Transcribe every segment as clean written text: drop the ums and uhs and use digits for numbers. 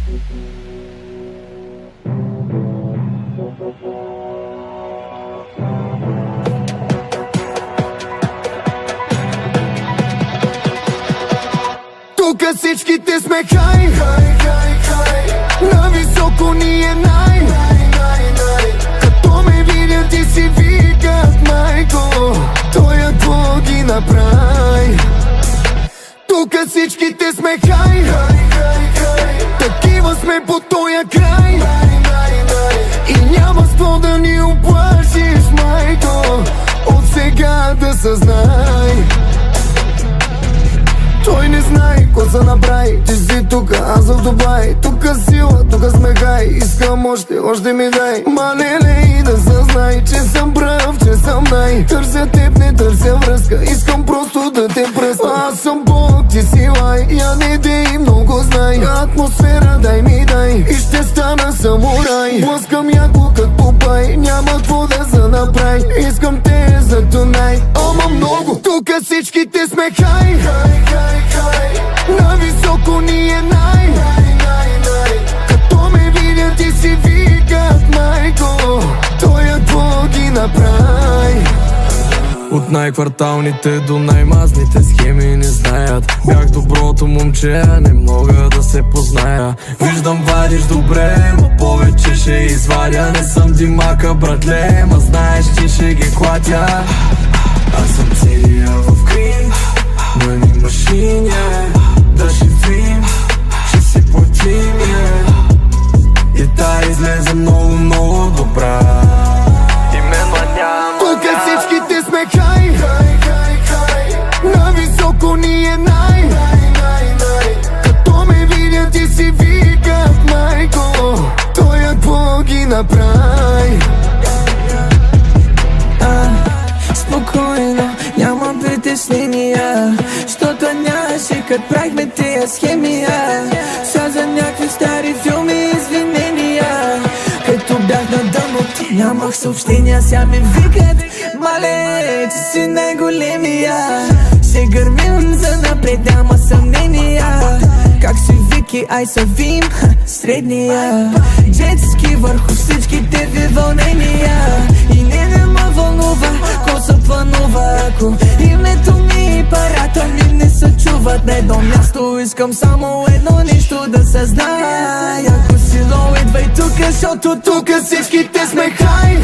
Тука всичките сме хай, на високо ни е най. Като ме видят и си викат майко, той какво ги направи. Тука всичките сме хай, такива сме по тоя край. И няма с какво да ни оплашиш, майко, от сега да съзнай. Той не знае какво се направи. Ти си тука, аз в Дубай. Тука сила, тука сме хай. Искам още ми дай. Малеле и да съзнай, че съм прав, че съм най. Търся теб, не търся връзка. Искам просто да те пръсна. Аз съм Бог, ти си лай. Я не дей, много знай. Атмосфера дай ми дай. И ще стана самурай. Блъскам яко като Попай. Няма какво да се направи. Искам те за тонай. Ама много. Тука всичките сме хай. На високо ни е най. Като ме видят и си викат майко, той какво ги направи. От най-кварталните до най-мазните схеми не знаят. Бях доброто момче, не мога да се позная. Виждам вадиш добре, но повече ще извадя. Не съм димака, братле, ма знаеш, че ще ги клатя. Аз съм серия в Крим, но ни машини. Да шифрим, ще си платим, и та излезе много добра. Тука всичките сме хай, на високо ни е най. Като ме видят и си викат майко, той какво ги направи. Спокойно, няма притеснения, щото нямаше кът правихме тия схемия. Са за някакви стари филми извинения. Като бях на дъното, нямах съобщения. Сега ми викат, мале, че си най-големия. Ще гърмим за напред, няма съмнения. Как си Вики, ай са Вим, средния. Джетски върху всичките ви вълнения. И не ме вълнува, ко се планува. Ако името ми и парата ми не се чуват на едно място, искам само едно нещо да се знае. Ако си лоу, идвай тука, защото тука всичките сме хай.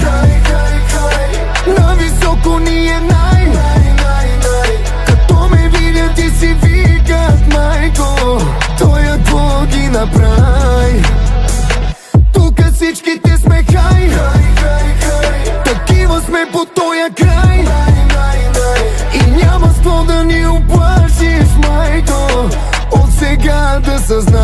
На високо ни е най. Като ме видят и си викат майко, той какво ги направи. Тука всичките сме хай, такива сме по тоя край. И няма с какво да ни оплашиш, майко, от сега да съзнай.